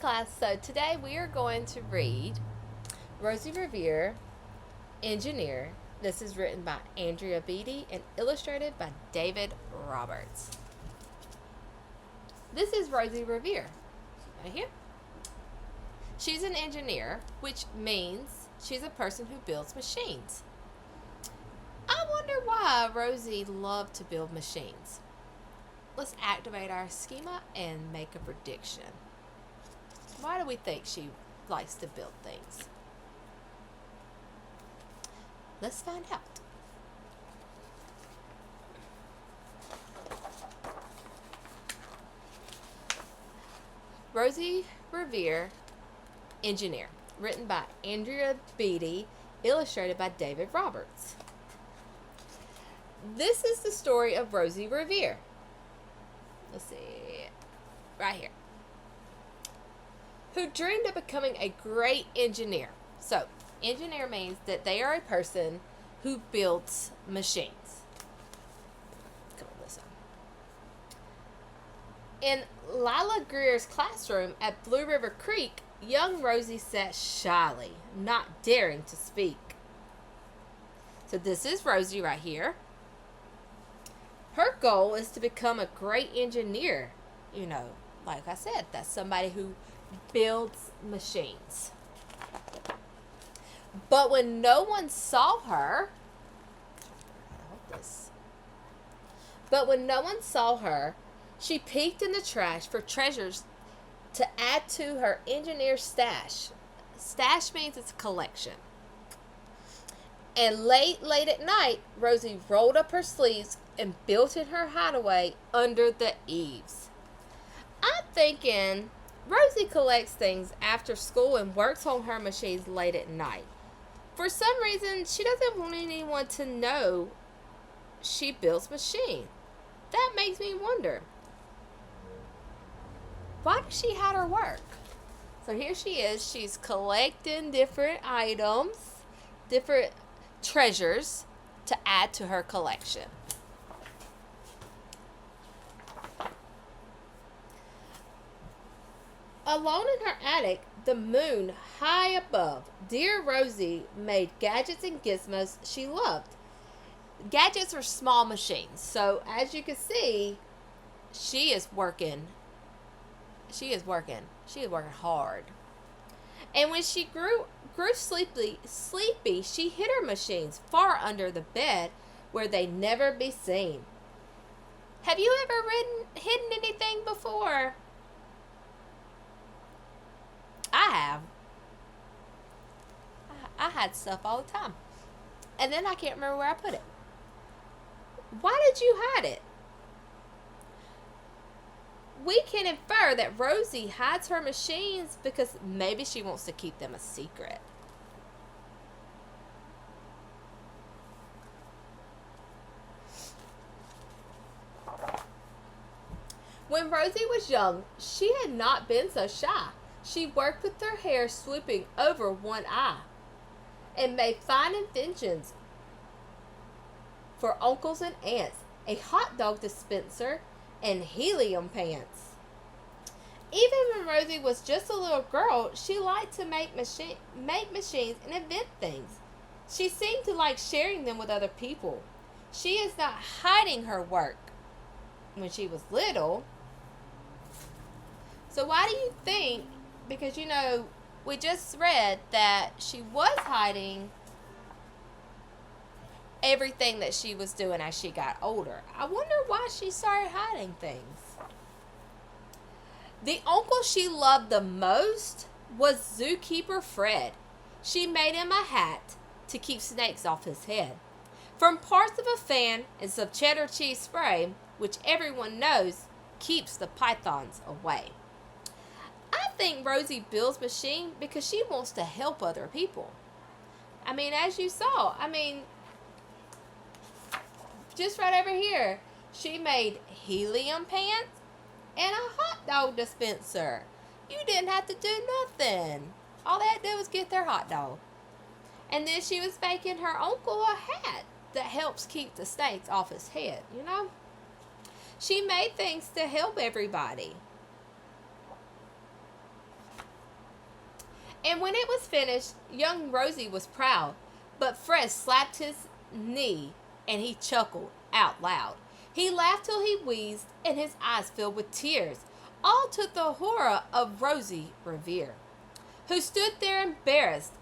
class. So today we are going to read Rosie Revere, Engineer. This is written by Andrea Beatty and illustrated by David Roberts. This is Rosie Revere, right here. She's an engineer, which means she's a person who builds machines. I wonder why Rosie loved to build machines. Let's activate our schema and make a prediction. Why do we think she likes to build things? Let's find out. Rosie Revere, Engineer, written by Andrea Beatty, illustrated by David Roberts. This is the story of Rosie Revere. Let's see, right here. Who dreamed of becoming a great engineer. So, engineer means that they are a person who builds machines. Come on, listen. In Lila Greer's classroom at Blue River Creek, young Rosie sat shyly, not daring to speak. So this is Rosie right here. Her goal is to become a great engineer. You know, like I said, that's somebody who builds machines. But when no one saw her, she peeked in the trash for treasures to add to her engineer stash. Stash means it's a collection. And late at night, Rosie rolled up her sleeves and built in her hideaway under the eaves. I'm thinking Rosie collects things after school and works on her machines late at night. For some reason, she doesn't want anyone to know she builds machines. That makes me wonder, why does she hide her work? So here she is. She's collecting different items, different treasures to add to her collection. Alone in her attic, the moon high above, dear Rosie made gadgets and gizmos she loved. Gadgets are small machines. So as you can see, she is working hard. And when she grew sleepy, she hid her machines far under the bed where they'd never be seen. Have you ever hidden anything before? I have. I hide stuff all the time. And then I can't remember where I put it. Why did you hide it? We can infer that Rosie hides her machines because maybe she wants to keep them a secret. When Rosie was young, she had not been so shy. She worked with her hair swooping over one eye and made fine inventions for uncles and aunts, a hot dog dispenser, and helium pants. Even when Rosie was just a little girl, she liked to make machines and invent things. She seemed to like sharing them with other people. She is not hiding her work when she was little. So why do you think? Because, you know, we just read that she was hiding everything that she was doing as she got older. I wonder why she started hiding things. The uncle she loved the most was zookeeper Fred. She made him a hat to keep snakes off his head. From parts of a fan and some cheddar cheese spray, which everyone knows keeps the pythons away. I think Rosie builds machines because she wants to help other people. I mean, as you saw, just right over here, she made helium pants and a hot dog dispenser. You didn't have to do nothing. All they had to do was get their hot dog. And then she was making her uncle a hat that helps keep the snakes off his head, you know? She made things to help everybody. And when it was finished, young Rosie was proud, but Fred slapped his knee and he chuckled out loud. He laughed till he wheezed and his eyes filled with tears, all to the horror of Rosie Revere, who stood there embarrassed,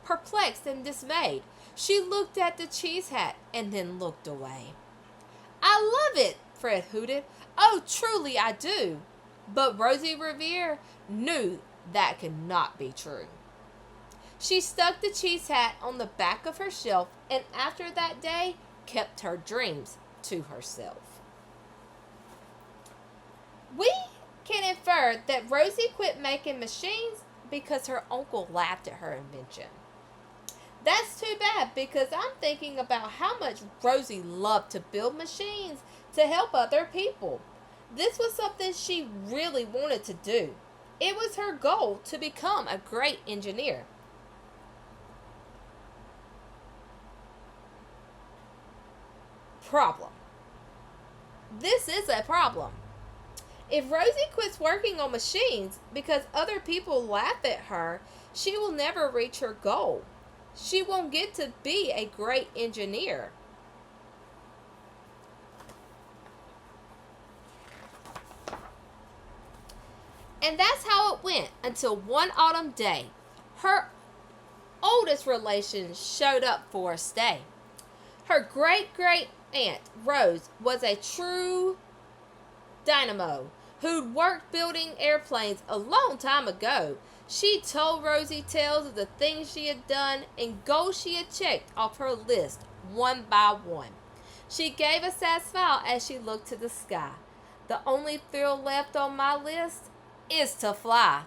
perplexed, and dismayed. She looked at the cheese hat and then looked away. "I love it," Fred hooted. "Oh, truly I do." But Rosie Revere knew that could not be true. She stuck the cheese hat on the back of her shelf and after that day kept her dreams to herself. We can infer that Rosie quit making machines because her uncle laughed at her invention. That's too bad because I'm thinking about how much Rosie loved to build machines to help other people. This was something she really wanted to do. It was her goal to become a great engineer. Problem. This is a problem. If Rosie quits working on machines because other people laugh at her, she will never reach her goal. She won't get to be a great engineer. And that's how it went until one autumn day. Her oldest relation showed up for a stay. Her great-great aunt, Rose, was a true dynamo who'd worked building airplanes a long time ago. She told Rosie tales of the things she had done and goals she had checked off her list one by one. She gave a sad smile as she looked to the sky. "The only thrill left on my list is to fly."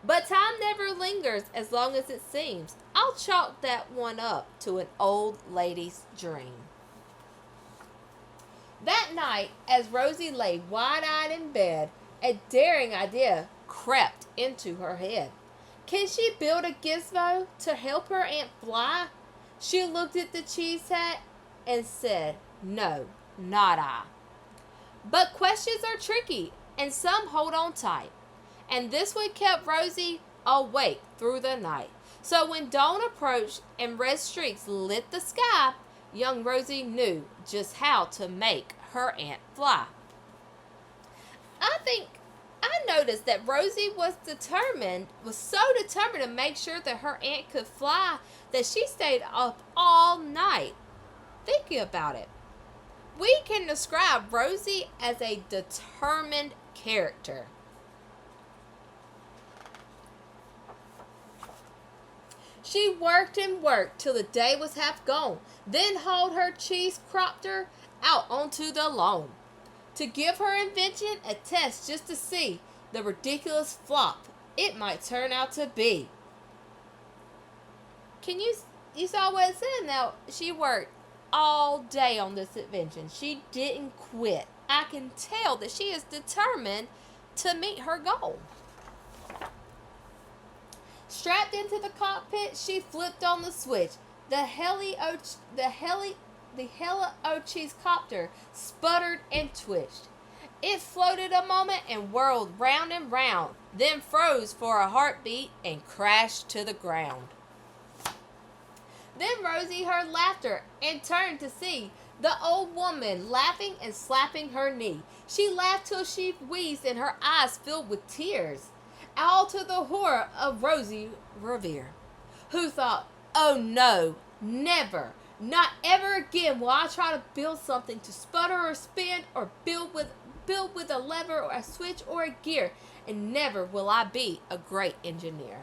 But time never lingers as long as it seems. I'll chalk that one up to an old lady's dream. That night, as Rosie lay wide-eyed in bed, a daring idea crept into her head. Can she build a gizmo to help her aunt fly? She looked at the cheese hat and said, "No, not I." But questions are tricky, and some hold on tight. And this one kept Rosie awake through the night. So when dawn approached and red streaks lit the sky, young Rosie knew just how to make her aunt fly. I noticed that Rosie was so determined to make sure that her aunt could fly that she stayed up all night thinking about it. We can describe Rosie as a determined character. She worked and worked till the day was half gone, then hauled her cheese cropter out onto the lawn to give her invention a test just to see the ridiculous flop it might turn out to be. You saw what it said now? She worked all day on this invention. She didn't quit. I can tell that she is determined to meet her goal. Strapped into the cockpit, she flipped on the switch. The Cheese copter sputtered and twitched. It floated a moment and whirled round and round, then froze for a heartbeat and crashed to the ground. Then Rosie heard laughter and turned to see the old woman laughing and slapping her knee. She laughed till she wheezed and her eyes filled with tears, all to the horror of Rosie Revere, who thought, "Oh no, never, not ever again will I try to build something to sputter or spin or build with a lever or a switch or a gear, and never will I be a great engineer."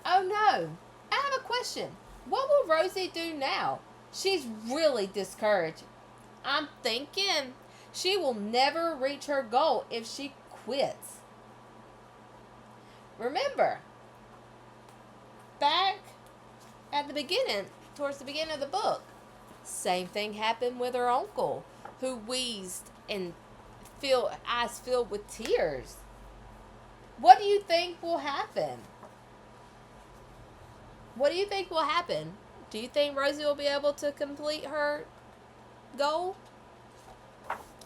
Oh no, I have a question. What will Rosie do now? She's really discouraged. I'm thinking she will never reach her goal if she quits. Remember, back at the beginning, towards the beginning of the book, same thing happened with her uncle, who wheezed and eyes filled with tears. What do you think will happen? What do you think will happen? Do you think Rosie will be able to complete her goal?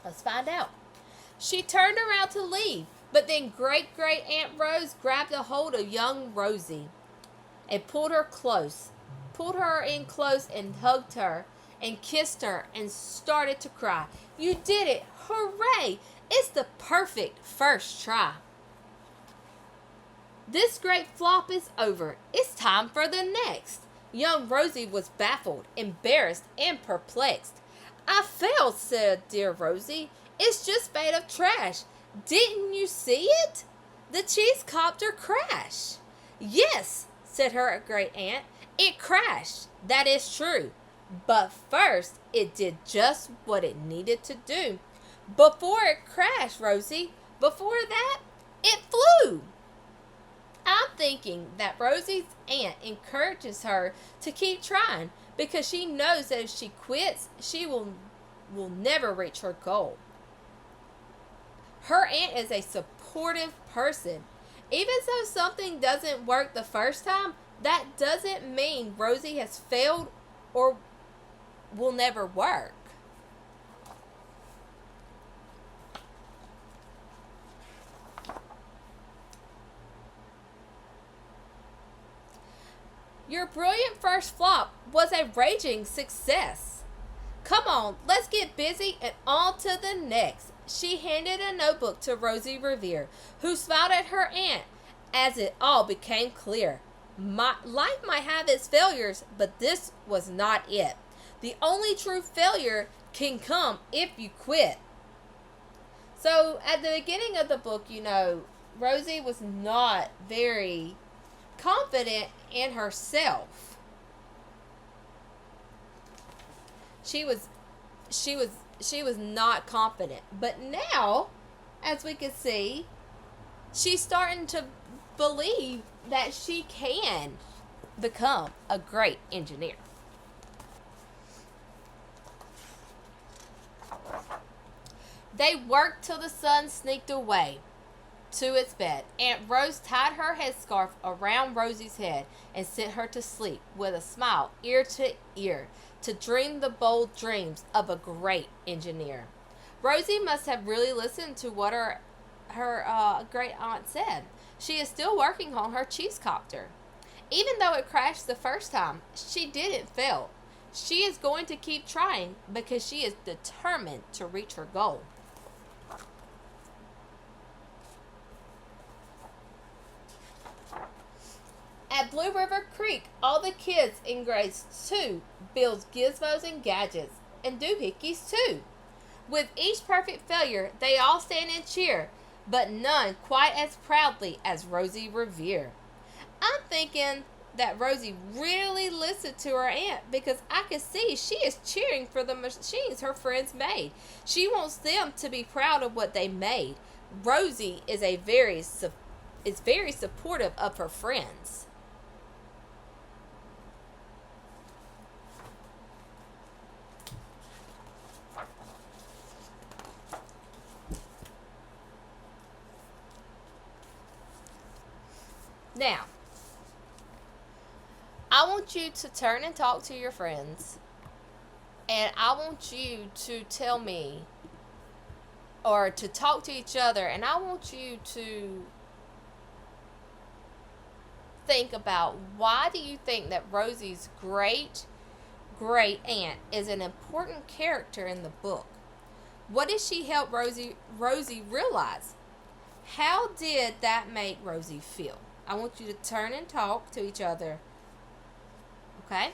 Let's find out. She turned around to leave, but But then great great Aunt Rose grabbed a hold of young Rosie and pulled her in close and hugged her and kissed her and started to cry. You did it! Hooray! It's the perfect first try. This great flop is over. It's time for the next. Young Rosie was baffled, embarrassed, and perplexed. I failed, said dear Rosie. It's just made of trash. Didn't you see it? The cheese copter crashed. Yes, said her great aunt. It crashed. That is true. But first, it did just what it needed to do. Before it crashed, Rosie, before that, it flew. I'm thinking that Rosie's aunt encourages her to keep trying because she knows that if she quits, she will never reach her goal. Her aunt is a supportive person. Even though something doesn't work the first time, that doesn't mean Rosie has failed or will never work. Your brilliant first flop was a raging success. Come on, let's get busy and on to the next. She handed a notebook to Rosie Revere, who smiled at her aunt as it all became clear. Life might have its failures, but this was not it. The only true failure can come if you quit. So at the beginning of the book, Rosie was not very confident in herself. She was not confident. But now, as we can see, she's starting to believe that she can become a great engineer. They worked till the sun sneaked away to its bed. Aunt Rose tied her headscarf around Rosie's head and sent her to sleep with a smile ear to ear to dream the bold dreams of a great engineer. Rosie must have really listened to what her great aunt said. She is still working on her cheese copter. Even though it crashed the first time, she didn't fail. She is going to keep trying because she is determined to reach her goal. At Blue River Creek, all the kids in grades 2 build gizmos and gadgets, and doohickeys too. With each perfect failure, they all stand and cheer, but none quite as proudly as Rosie Revere. I'm thinking that Rosie really listened to her aunt because I can see she is cheering for the machines her friends made. She wants them to be proud of what they made. Rosie is very supportive of her friends. Now, I want you to turn and talk to your friends, and I want you to tell me, or to talk to each other, and I want you to think about, why do you think that Rosie's great aunt is an important character in the book? What did she help Rosie realize? How did that make Rosie feel? I want you to turn and talk to each other. Okay?